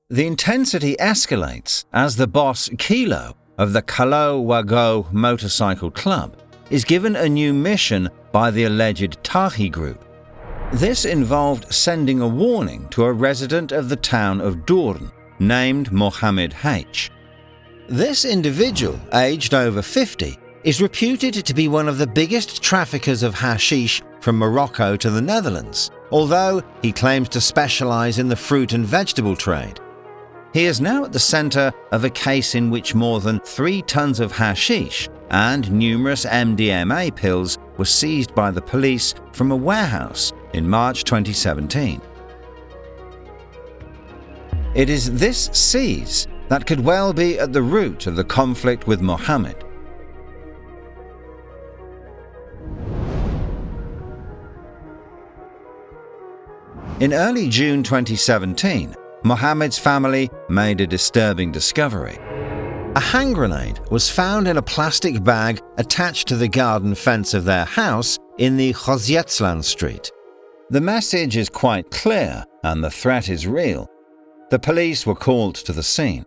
The intensity escalates as the boss Caloh of the Caloh Wagoh motorcycle club is given a new mission by the alleged TAGHI group. This involved sending a warning to a resident of the town of Durn named Mohammed H. This individual, aged over 50, is reputed to be one of the biggest traffickers of hashish from Morocco to the Netherlands, although he claims to specialize in the fruit and vegetable trade. He is now at the center of a case in which more than 3 tons of hashish and numerous MDMA pills were seized by the police from a warehouse in March 2017. It is this seize that could well be at the root of the conflict with Mohammed. In early June 2017, Mohammed's family made a disturbing discovery. A hand grenade was found in a plastic bag attached to the garden fence of their house in the Khozyetslan street. The message is quite clear and the threat is real. The police were called to the scene.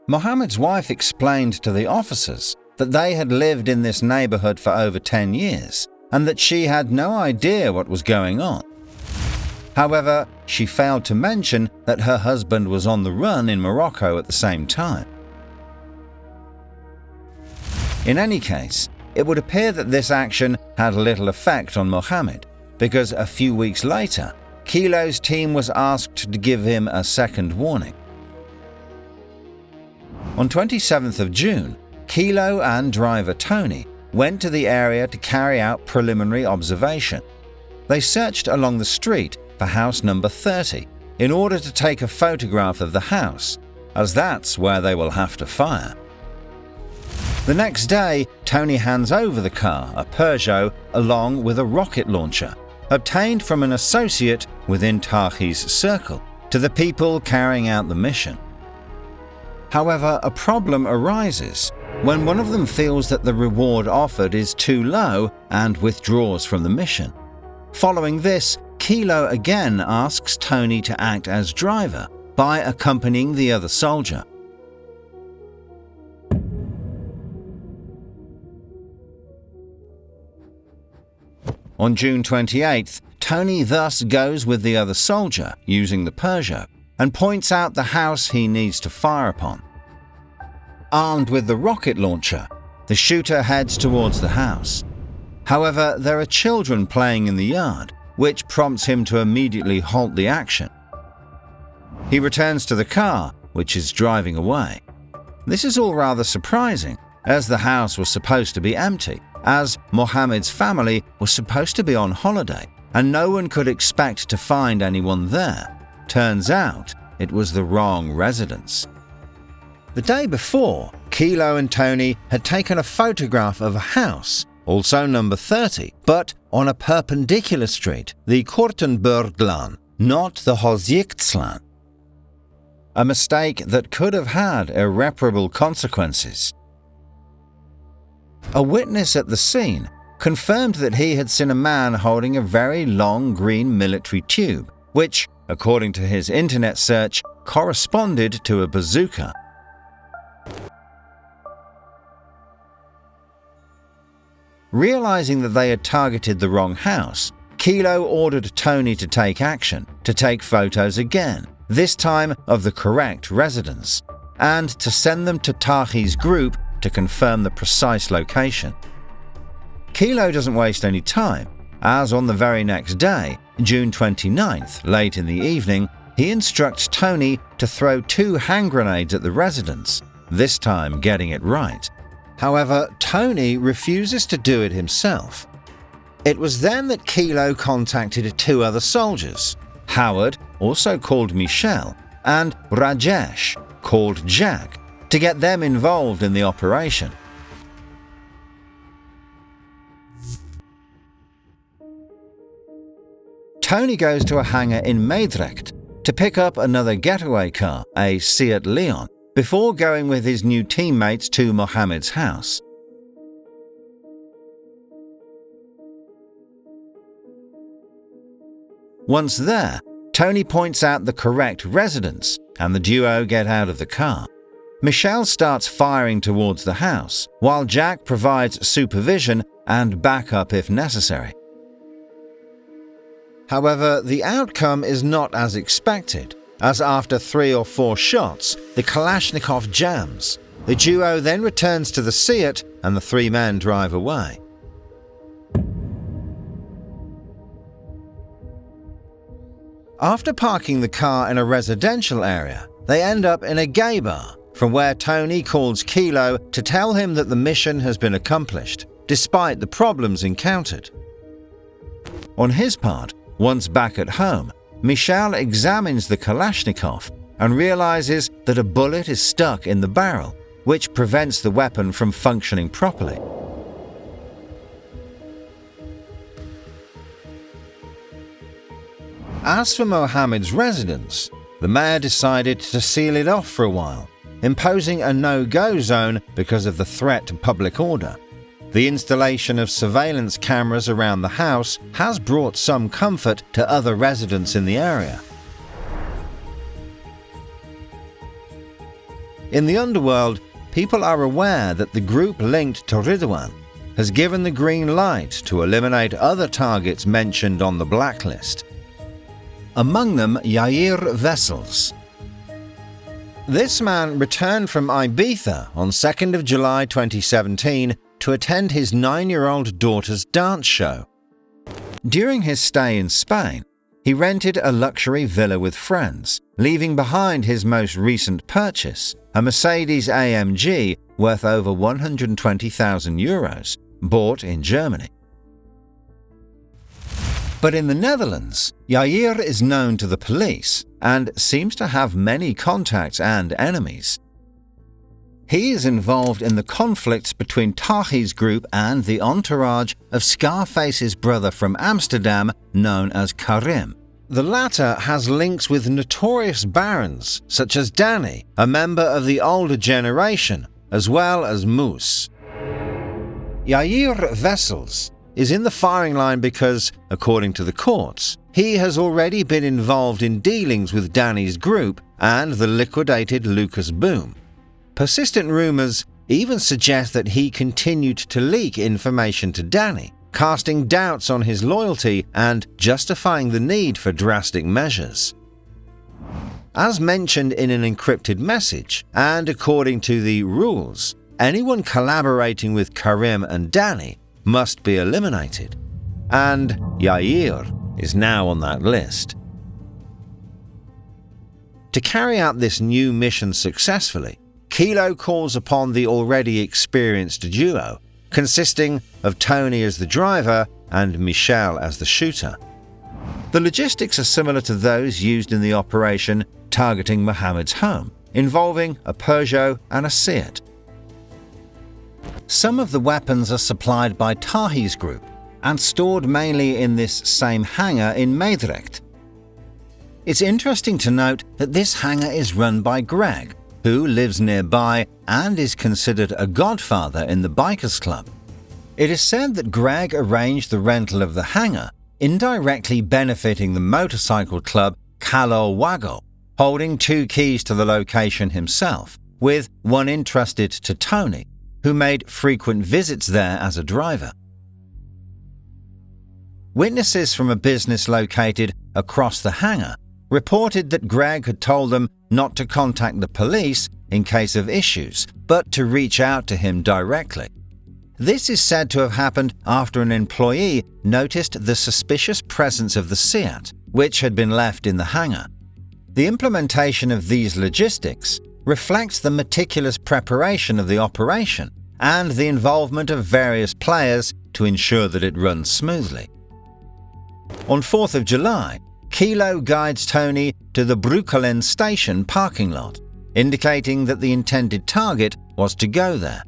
Mohammed's wife explained to the officers that they had lived in this neighborhood for over 10 years and that she had no idea what was going on. However, she failed to mention that her husband was on the run in Morocco at the same time. In any case, it would appear that this action had little effect on Mohammed, because a few weeks later, Caloh's team was asked to give him a second warning. On 27th of June, Caloh and driver Tony went to the area to carry out preliminary observation. They searched along the street for house number 30 in order to take a photograph of the house, as that's where they will have to fire. The next day, Tony hands over the car, a Peugeot, along with a rocket launcher, obtained from an associate within TAGHI's circle, to the people carrying out the mission. However, a problem arises when one of them feels that the reward offered is too low and withdraws from the mission. Following this, Caloh again asks Tony to act as driver by accompanying the other soldier. On June 28th, Tony thus goes with the other soldier using the Peugeot and points out the house he needs to fire upon. Armed with the rocket launcher, the shooter heads towards the house. However, there are children playing in the yard, which prompts him to immediately halt the action. He returns to the car, which is driving away. This is all rather surprising, as the house was supposed to be empty, as Mohammed's family was supposed to be on holiday, and no one could expect to find anyone there. Turns out, it was the wrong residence. The day before, Caloh and Tony had taken a photograph of a house, also number 30, but on a perpendicular street, the Kortenburglaan, not the Khozyetslan. A mistake that could have had irreparable consequences. A witness at the scene confirmed that he had seen a man holding a very long green military tube, which, according to his internet search, corresponded to a bazooka. Realizing that they had targeted the wrong house, Caloh ordered Tony to take action, to take photos again, this time of the correct residence, and to send them to TAGHI's group to confirm the precise location. Caloh doesn't waste any time, as on the very next day, June 29th, late in the evening, he instructs Tony to throw 2 hand grenades at the residence, this time getting it right. However, Tony refuses to do it himself. It was then that Caloh contacted 2 other soldiers, Howard, also called Michel, and Rajesh, called Jack, to get them involved in the operation. Tony goes to a hangar in Meidrecht to pick up another getaway car, a Seat Leon, before going with his new teammates to Mohammed's house. Once there, Tony points out the correct residence, and the duo get out of the car. Michelle starts firing towards the house, while Jack provides supervision and backup if necessary. However, the outcome is not as expected, as after 3 or 4 shots, the Kalashnikov jams. The duo then returns to the Seat and the 3 men drive away. After parking the car in a residential area, they end up in a gay bar, from where Tony calls Caloh to tell him that the mission has been accomplished, despite the problems encountered. On his part, once back at home, Michelle examines the Kalashnikov and realizes that a bullet is stuck in the barrel, which prevents the weapon from functioning properly. As for Mohammed's residence, the mayor decided to seal it off for a while, imposing a no-go zone because of the threat to public order. The installation of surveillance cameras around the house has brought some comfort to other residents in the area. In the underworld, people are aware that the group linked to Ridwan has given the green light to eliminate other targets mentioned on the blacklist. Among them, Yair Vessels. This man returned from Ibiza on 2nd of July 2017 to attend his 9-year-old daughter's dance show. During his stay in Spain, he rented a luxury villa with friends, leaving behind his most recent purchase, a Mercedes AMG worth over €120,000, bought in Germany. But in the Netherlands, Yair is known to the police and seems to have many contacts and enemies. He is involved in the conflicts between TAGHI's group and the entourage of Scarface's brother from Amsterdam, known as Karim. The latter has links with notorious barons such as Danny, a member of the older generation, as well as Moose. Yair Vessels is in the firing line because, according to the courts, he has already been involved in dealings with Danny's group and the liquidated Lucas Boom. Persistent rumors even suggest that he continued to leak information to Danny, casting doubts on his loyalty and justifying the need for drastic measures. As mentioned in an encrypted message, and according to the rules, anyone collaborating with Karim and Danny must be eliminated, and Yair is now on that list. To carry out this new mission successfully, Caloh calls upon the already experienced duo, consisting of Tony as the driver and Michelle as the shooter. The logistics are similar to those used in the operation targeting Mohammed's home, involving a Peugeot and a Seat. Some of the weapons are supplied by TAGHI's group and stored mainly in this same hangar in Meidrecht. It's interesting to note that this hangar is run by Greg, who lives nearby and is considered a godfather in the bikers club. It is said that Greg arranged the rental of the hangar, indirectly benefiting the motorcycle club Caloh Wagoh, holding 2 keys to the location himself, with one entrusted to Tony, who made frequent visits there as a driver. Witnesses from a business located across the hangar reported that Greg had told them not to contact the police in case of issues, but to reach out to him directly. This is said to have happened after an employee noticed the suspicious presence of the Seat, which had been left in the hangar. The implementation of these logistics reflects the meticulous preparation of the operation and the involvement of various players to ensure that it runs smoothly. On 4th of July, Caloh guides Tony to the Breukelen station parking lot, indicating that the intended target was to go there.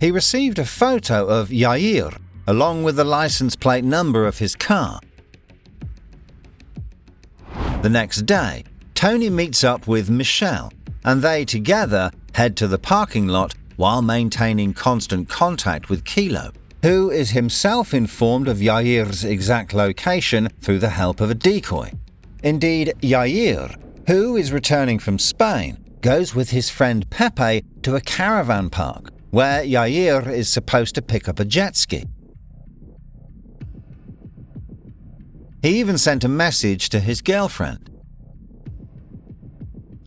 He received a photo of Yair, along with the license plate number of his car. The next day, Tony meets up with Michelle, and they together head to the parking lot while maintaining constant contact with Caloh, who is himself informed of Yair's exact location through the help of a decoy. Indeed, Yair, who is returning from Spain, goes with his friend Pepe to a caravan park where Yair is supposed to pick up a jet ski. He even sent a message to his girlfriend.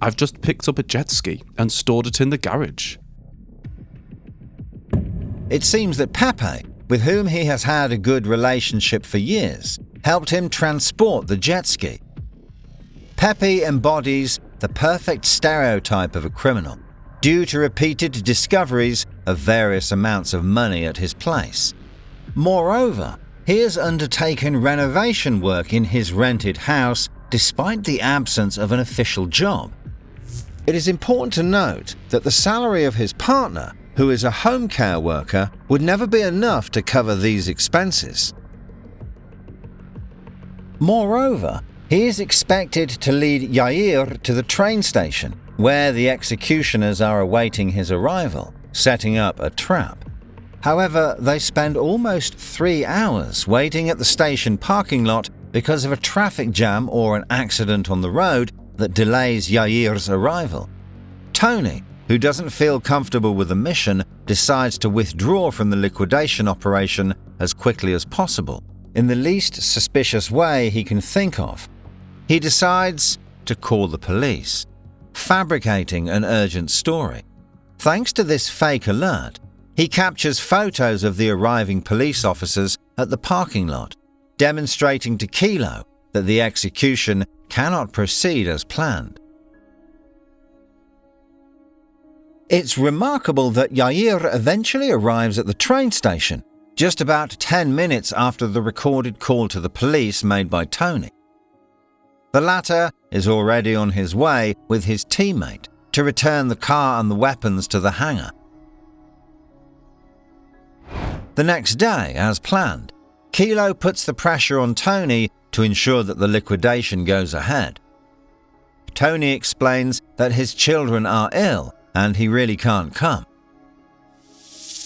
"I've just picked up a jet ski and stored it in the garage." It seems that Pepe, with whom he has had a good relationship for years, helped him transport the jet ski. Pepe embodies the perfect stereotype of a criminal, due to repeated discoveries of various amounts of money at his place. Moreover, he has undertaken renovation work in his rented house despite the absence of an official job. It is important to note that the salary of his partner, who is a home care worker, would never be enough to cover these expenses. Moreover, he is expected to lead Yair to the train station, where the executioners are awaiting his arrival, setting up a trap. However, they spend almost 3 hours waiting at the station parking lot because of a traffic jam or an accident on the road that delays Yair's arrival. Tony, who doesn't feel comfortable with the mission, decides to withdraw from the liquidation operation as quickly as possible, in the least suspicious way he can think of. He decides to call the police, fabricating an urgent story. Thanks to this fake alert, he captures photos of the arriving police officers at the parking lot, demonstrating to Caloh that the execution cannot proceed as planned. It's remarkable that Yair eventually arrives at the train station, just about 10 minutes after the recorded call to the police made by Tony. The latter is already on his way with his teammate to return the car and the weapons to the hangar. The next day, as planned, Caloh puts the pressure on Tony to ensure that the liquidation goes ahead. Tony explains that his children are ill and he really can't come.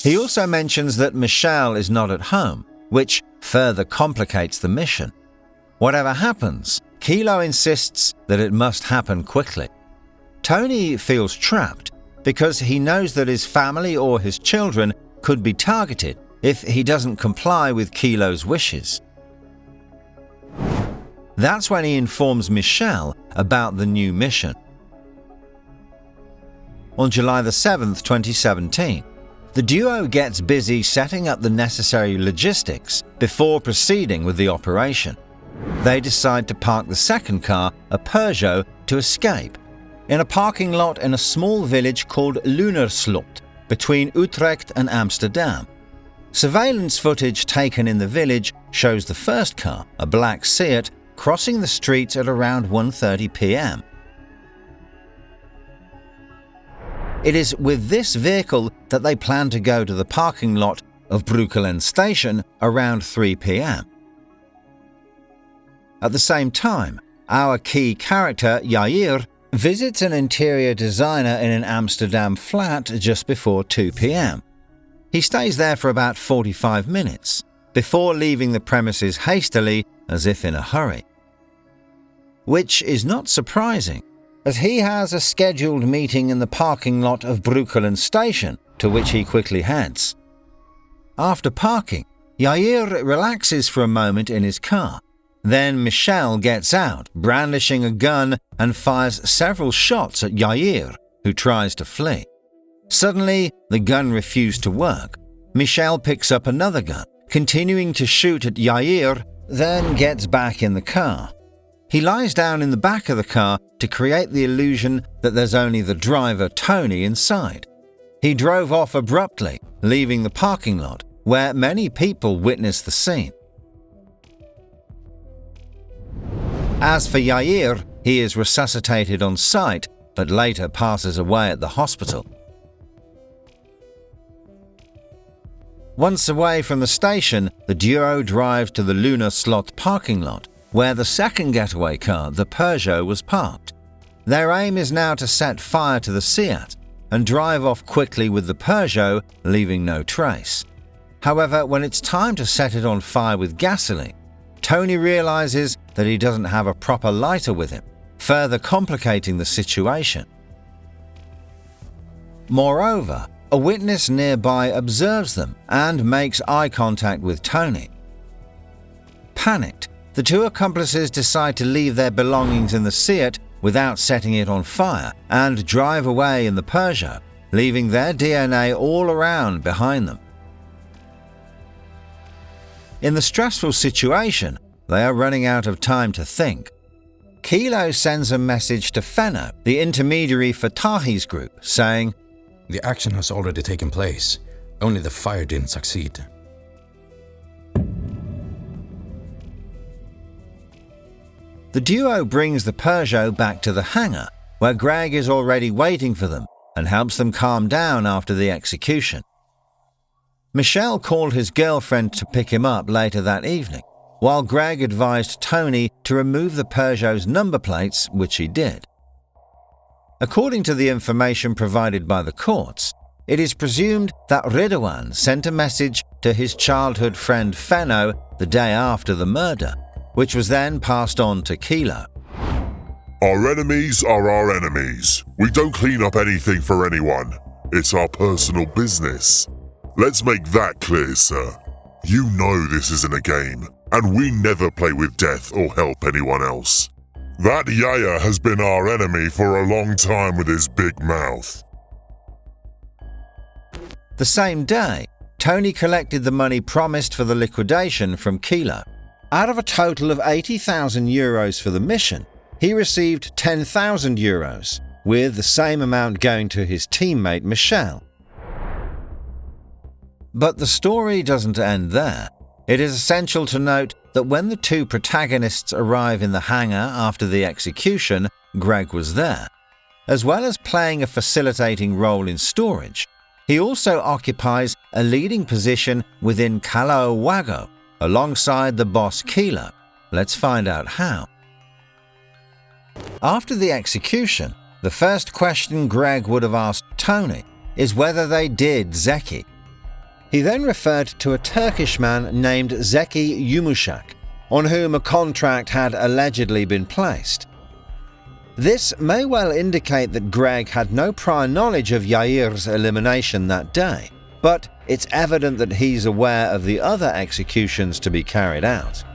He also mentions that Michelle is not at home, which further complicates the mission. Whatever happens, Caloh insists that it must happen quickly. Tony feels trapped because he knows that his family or his children could be targeted if he doesn't comply with Caloh's wishes. That's when he informs Michelle about the new mission. On July the 7th, 2017, the duo gets busy setting up the necessary logistics before proceeding with the operation. They decide to park the second car, a Peugeot, to escape, in a parking lot in a small village called Loenerslot, between Utrecht and Amsterdam. Surveillance footage taken in the village shows the first car, a black Seat, crossing the streets at around 1:30 p.m. It is with this vehicle that they plan to go to the parking lot of Breukelen station around 3 p.m. At the same time, our key character, Yair, visits an interior designer in an Amsterdam flat just before 2 p.m. He stays there for about 45 minutes, before leaving the premises hastily as if in a hurry. Which is not surprising, as he has a scheduled meeting in the parking lot of Breukelen station, to which he quickly heads. After parking, Yair relaxes for a moment in his car. Then Michelle gets out, brandishing a gun, and fires several shots at Yair, who tries to flee. Suddenly, the gun refused to work. Michelle picks up another gun, continuing to shoot at Yair, then gets back in the car. He lies down in the back of the car to create the illusion that there's only the driver, Tony, inside. He drove off abruptly, leaving the parking lot, where many people witness the scene. As for Yair, he is resuscitated on site, but later passes away at the hospital. Once away from the station, the duo drive to the Loenerslot parking lot, where the second getaway car, the Peugeot, was parked. Their aim is now to set fire to the Seat and drive off quickly with the Peugeot, leaving no trace. However, when it's time to set it on fire with gasoline, Tony realizes that he doesn't have a proper lighter with him, further complicating the situation. Moreover, a witness nearby observes them and makes eye contact with Tony. Panicked, the two accomplices decide to leave their belongings in the Seat without setting it on fire and drive away in the Peugeot, leaving their DNA all around behind them. In the stressful situation, they are running out of time to think. Caloh sends a message to Fenno, the intermediary for TAGHI's group, saying, "The action has already taken place. Only the fire didn't succeed." The duo brings the Peugeot back to the hangar, where Greg is already waiting for them and helps them calm down after the execution. Michelle called his girlfriend to pick him up later that evening, while Greg advised Tony to remove the Peugeot's number plates, which he did. According to the information provided by the courts, it is presumed that Ridwan sent a message to his childhood friend Fenno the day after the murder, which was then passed on to Caloh. "Our enemies are our enemies. We don't clean up anything for anyone. It's our personal business. Let's make that clear, sir. You know this isn't a game, and we never play with death or help anyone else. That Yaya has been our enemy for a long time with his big mouth." The same day, Tony collected the money promised for the liquidation from Caloh. Out of a total of €80,000 for the mission, he received €10,000, with the same amount going to his teammate Michelle. But the story doesn't end there. It is essential to note that when the two protagonists arrive in the hangar after the execution, Greg was there. As well as playing a facilitating role in storage, he also occupies a leading position within Caloh Wagoh, alongside the boss Caloh. Let's find out how. After the execution, the first question Greg would have asked Tony is whether they did Zeki. He then referred to a Turkish man named Zeki Yumuşak, on whom a contract had allegedly been placed. This may well indicate that Greg had no prior knowledge of Yair's elimination that day, but it's evident that he's aware of the other executions to be carried out.